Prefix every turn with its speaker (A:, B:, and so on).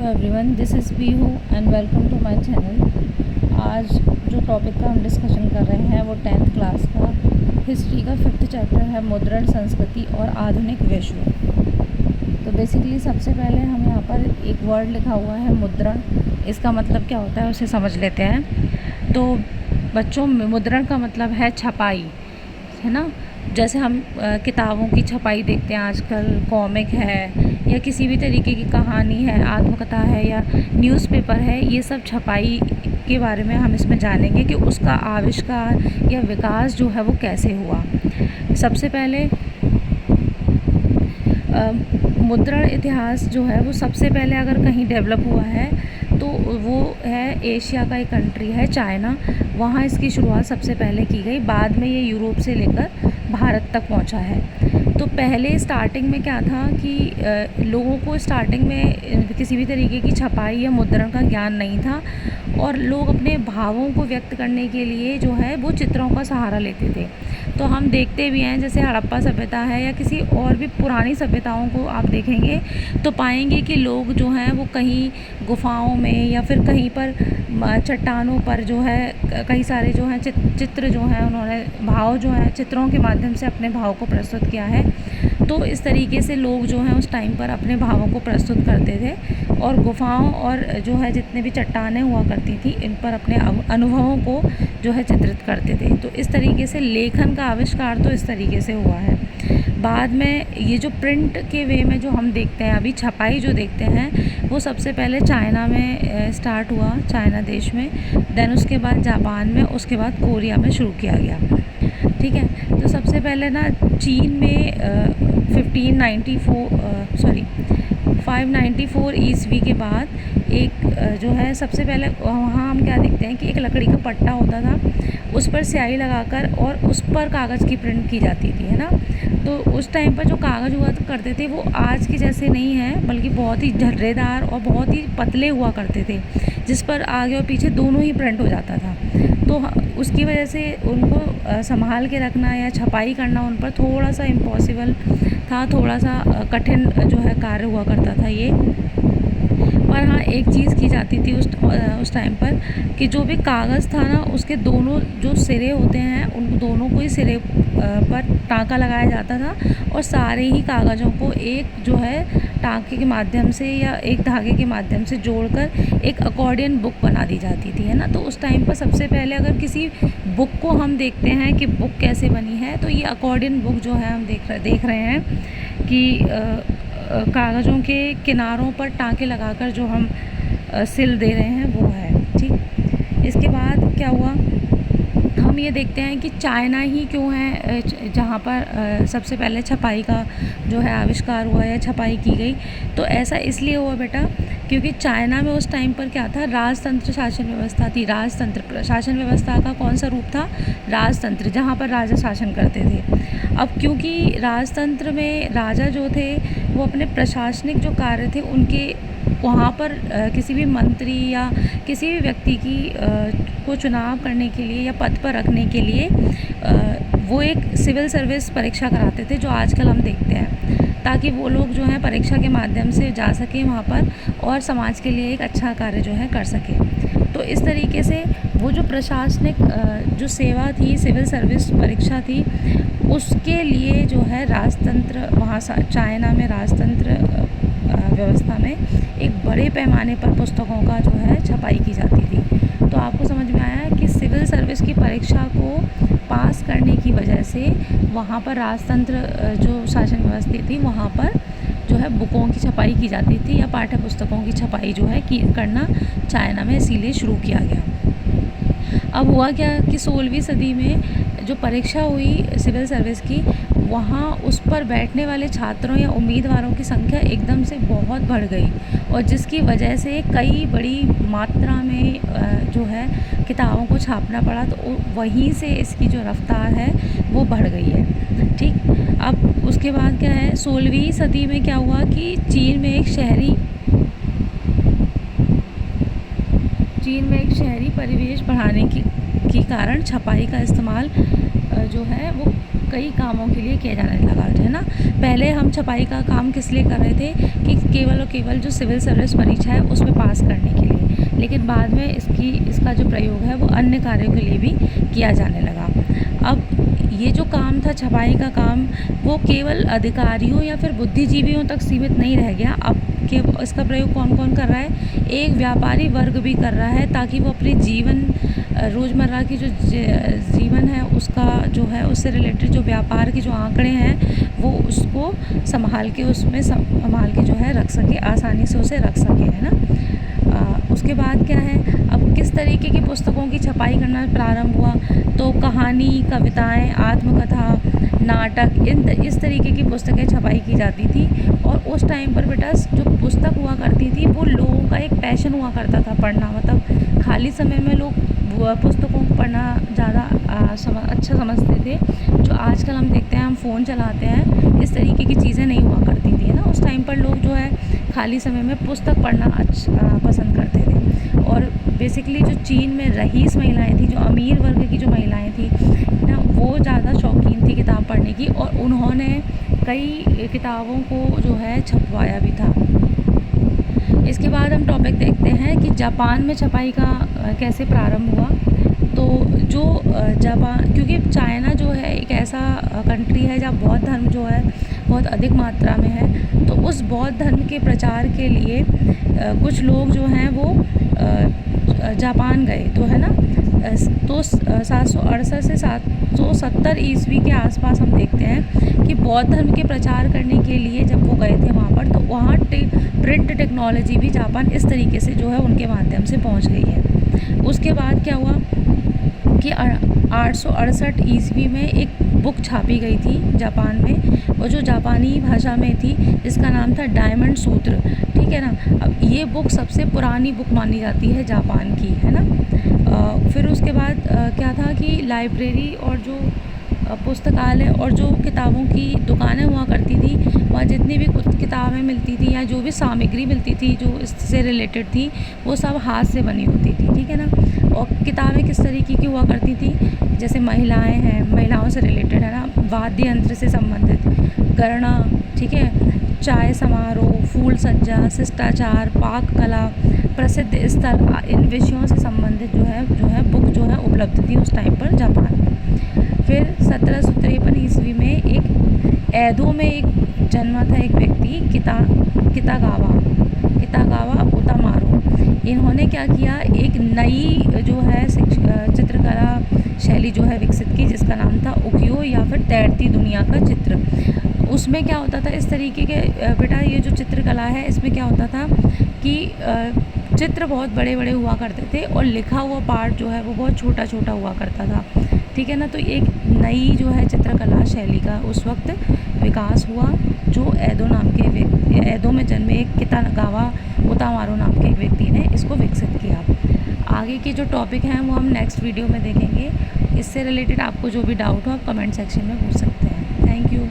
A: Everyone, this is Pihu and welcome to my channel. आज जो topic का हम डिस्कशन कर रहे हैं वो 10th क्लास का हिस्ट्री का 5th चैप्टर है, मुद्रण संस्कृति और आधुनिक विश्व। तो बेसिकली सबसे पहले हम यहाँ पर एक वर्ड लिखा हुआ है मुद्रण। इसका मतलब क्या होता है उसे समझ लेते हैं। तो बच्चों, मुद्रण का मतलब है छपाई, है ना। जैसे हम किताबों की छपाई देखते हैं आजकल, कॉमिक है या किसी भी तरीके की कहानी है, आत्मकथा है या न्यूज़पेपर है, ये सब छपाई के बारे में हम इसमें जानेंगे कि उसका आविष्कार या विकास जो है वो कैसे हुआ। सबसे पहले मुद्रण इतिहास जो है वो सबसे पहले अगर कहीं डेवलप हुआ है तो वो है एशिया का एक कंट्री है चाइना। वहाँ इसकी शुरुआत सबसे पहले की गई, बाद में ये यूरोप से लेकर भारत तक पहुँचा है। तो पहले स्टार्टिंग में क्या था कि लोगों को स्टार्टिंग में किसी भी तरीके की छपाई या मुद्रण का ज्ञान नहीं था और लोग अपने भावों को व्यक्त करने के लिए जो है वो चित्रों का सहारा लेते थे। तो हम देखते भी हैं, जैसे हड़प्पा सभ्यता है या किसी और भी पुरानी सभ्यताओं को आप देखेंगे तो पाएंगे कि लोग जो हैं वो कहीं गुफाओं में या फिर कहीं पर चट्टानों पर जो है कई सारे जो हैं चित्र जो हैं, उन्होंने भाव जो है चित्रों के माध्यम से अपने भाव को प्रस्तुत किया है। तो इस तरीके से लोग जो हैं उस टाइम पर अपने भावों को प्रस्तुत करते थे और गुफाओं और जो है जितने भी चट्टानें हुआ करती थी इन पर अपने अनुभवों को जो है चित्रित करते थे। तो इस तरीके से लेखन का आविष्कार तो इस तरीके से हुआ है। बाद में ये जो प्रिंट के वे में जो हम देखते हैं अभी छपाई जो देखते हैं वो सबसे पहले चाइना में स्टार्ट हुआ, चाइना देश में, देन उसके बाद जापान में, उसके बाद कोरिया में शुरू किया गया। ठीक है। तो सबसे पहले ना चीन में 594 ईस्वी के बाद एक जो है सबसे पहले वहाँ हम क्या देखते हैं कि एक लकड़ी का पट्टा होता था, उस पर स्याही लगाकर और उस पर कागज़ की प्रिंट की जाती थी, है ना। तो उस टाइम पर जो कागज़ हुआ करते थे वो आज के जैसे नहीं है, बल्कि बहुत ही झर्रेदार और बहुत ही पतले हुआ करते थे, जिस पर आगे और पीछे दोनों ही प्रिंट हो जाता था। तो उसकी वजह से उनको संभाल के रखना या छपाई करना उन पर थोड़ा सा इम्पॉसिबल था, थोड़ा सा कठिन जो है कार्य हुआ करता था ये। पर हाँ, एक चीज़ की जाती थी उस टाइम पर कि जो भी कागज़ था ना उसके दोनों जो सिरे होते हैं उन दोनों को ही सिरे पर टाँका लगाया जाता था और सारे ही कागज़ों को एक जो है टाँके के माध्यम से या एक धागे के माध्यम से जोड़कर एक अकॉर्डियन बुक बना दी जाती थी, है ना। तो उस टाइम पर सबसे पहले अगर किसी बुक को हम देखते हैं कि बुक कैसे बनी है तो ये अकॉर्डियन बुक जो है हम देख रहे हैं कि कागज़ों के किनारों पर टाँके लगाकर जो हम सिल दे रहे हैं वो है। ठीक। इसके बाद क्या हुआ, हम ये देखते हैं कि चाइना ही क्यों है जहाँ पर सबसे पहले छपाई का जो है आविष्कार हुआ या छपाई की गई। तो ऐसा इसलिए हुआ बेटा क्योंकि चाइना में उस टाइम पर क्या था, राजतंत्र शासन व्यवस्था थी। राजतंत्र शासन व्यवस्था का कौन सा रूप था? राजतंत्र, जहाँ पर राजा शासन करते थे। अब क्योंकि राजतंत्र में राजा जो थे वो अपने प्रशासनिक जो कार्य थे उनके वहाँ पर किसी भी मंत्री या किसी भी व्यक्ति की को चुनाव करने के लिए या पद पर रखने के लिए वो एक सिविल सर्विस परीक्षा कराते थे, जो आजकल हम देखते हैं, ताकि वो लोग जो हैं परीक्षा के माध्यम से जा सकें वहाँ पर और समाज के लिए एक अच्छा कार्य जो है कर सकें। तो इस तरीके से वो जो प्रशासनिक जो सेवा थी, सिविल सर्विस परीक्षा थी, उसके लिए जो है राजतंत्र वहाँ चाइना में राजतंत्र व्यवस्था में एक बड़े पैमाने पर पुस्तकों का जो है छपाई की जाती थी। तो आपको समझ में आया कि सिविल सर्विस की परीक्षा को पास करने की वजह से वहाँ पर राजतंत्र जो शासन व्यवस्था थी वहाँ पर जो है बुकों की छपाई की जाती थी या पाठ्य पुस्तकों की छपाई जो है करना चाइना में इसीलिए शुरू किया गया। अब हुआ क्या कि 16वीं सदी में जो परीक्षा हुई सिविल सर्विस की, वहाँ उस पर बैठने वाले छात्रों या उम्मीदवारों की संख्या एकदम से बहुत बढ़ गई और जिसकी वजह से कई बड़ी मात्रा में जो है किताबों को छापना पड़ा। तो वहीं से इसकी जो रफ्तार है वो बढ़ गई है। ठीक। अब उसके बाद क्या है, 16वीं सदी में क्या हुआ कि चीन में एक शहरी परिवेश बढ़ाने की कारण छपाई का इस्तेमाल जो है वो कई कामों के लिए किया जाने लगा है ना। पहले हम छपाई का काम किस लिए कर रहे थे कि केवल और केवल जो सिविल सर्विस परीक्षा है उसमें पास करने के लिए, लेकिन बाद में इसका जो प्रयोग है वो अन्य कार्यों के लिए भी किया जाने लगा। अब ये जो काम था छपाई का काम, वो केवल अधिकारियों या फिर बुद्धिजीवियों तक सीमित नहीं रह गया। अब के इसका प्रयोग कौन कौन कर रहा है, एक व्यापारी वर्ग भी कर रहा है, ताकि वो अपने रोज़मर्रा की जो जीवन है उसका जो है उससे रिलेटेड जो व्यापार के जो आंकड़े हैं वो उसको संभाल के जो है रख सके, आसानी से उसे रख सके, है ना। उसके बाद क्या है, अब किस तरीके की पुस्तकों की छपाई करना प्रारंभ हुआ, तो कहानी, कविताएं, आत्मकथा, नाटक, इस तरीके की पुस्तकें छपाई की जाती थी। और उस टाइम पर बेटा जो पुस्तक हुआ करती थी वो लोगों का एक पैशन हुआ करता था पढ़ना, मतलब खाली समय में लोग पुस्तकों को पढ़ना ज़्यादा अच्छा समझते थे। जो आजकल हम देखते हैं, हम फ़ोन चलाते हैं, इस तरीके की चीज़ें नहीं हुआ करती थी, है ना। उस टाइम पर लोग जो है खाली समय में पुस्तक पढ़ना पसंद करते थे। और बेसिकली जो चीन में रईस महिलाएं थी, जो अमीर वर्ग की जो महिलाएं थी ना, वो ज़्यादा शौकीन थी किताब पढ़ने की, और उन्होंने कई किताबों को जो है छपवाया भी था। इसके बाद हम टॉपिक देखते हैं कि जापान में छपाई का कैसे प्रारंभ हुआ। तो जो जापान, क्योंकि चाइना जो है एक ऐसा कंट्री है जहाँ बौद्ध धर्म जो है बहुत अधिक मात्रा में है, तो उस बौद्ध धर्म के प्रचार के लिए कुछ लोग जो हैं वो जापान गए, तो है ना। तो 768 से 770 ईस्वी के आसपास हम देखते हैं कि बौद्ध धर्म के प्रचार करने के लिए जब वो गए थे वहाँ पर, तो वहाँ प्रिंट टेक्नोलॉजी भी जापान इस तरीके से जो है उनके माध्यम से पहुँच गई है। उसके बाद क्या हुआ कि 868 ईस्वी में एक बुक छापी गई थी जापान में, और जो जापानी भाषा में थी, जिसका नाम था डायमंड सूत्र, ठीक है ना। अब ये बुक सबसे पुरानी बुक मानी जाती है जापान की, है ना। फिर उसके बाद क्या था कि लाइब्रेरी और जो पुस्तकालय और जो किताबों की दुकानें हुआ करती थी, वहाँ जितनी भी किताबें मिलती थी या जो भी सामग्री मिलती थी जो इससे रिलेटेड थी, वो सब हाथ से बनी होती थी, ठीक है ना। और किताबें किस तरीके की हुआ करती थी, जैसे महिलाएं हैं, महिलाओं से रिलेटेड, है ना, वाद्य यंत्र से संबंधित, गणना, ठीक है, चाय समारोह, फूल सज्जा, शिष्टाचार, पाक कला, प्रसिद्ध स्थल, इन विषयों से संबंधित जो है बुक जो है उपलब्ध थी उस टाइम पर जापान में। फिर 1753 ईस्वी में एक एदो में एक जन्मा था एक व्यक्ति, कितागावा उतामारो। इन्होंने क्या किया, एक नई जो है चित्रकला शैली जो है विकसित की, जिसका नाम था उकियो या फिर तैरती दुनिया का चित्र। उसमें क्या होता था, इस तरीके के बेटा ये जो चित्रकला है इसमें क्या होता था कि चित्र बहुत बड़े बड़े हुआ करते थे और लिखा हुआ पार्ट जो है वो बहुत छोटा छोटा हुआ करता था, ठीक है ना। तो एक नई जो है चित्रकला शैली का उस वक्त विकास हुआ, जो एदो में जन्मे एक कितागावा उतामारो नाम के एक व्यक्ति ने इसको विकसित किया। आगे के जो टॉपिक हैं वो हम नेक्स्ट वीडियो में देखेंगे। इससे रिलेटेड आपको जो भी डाउट हो आप कमेंट सेक्शन में पूछ सकते हैं। Thank you.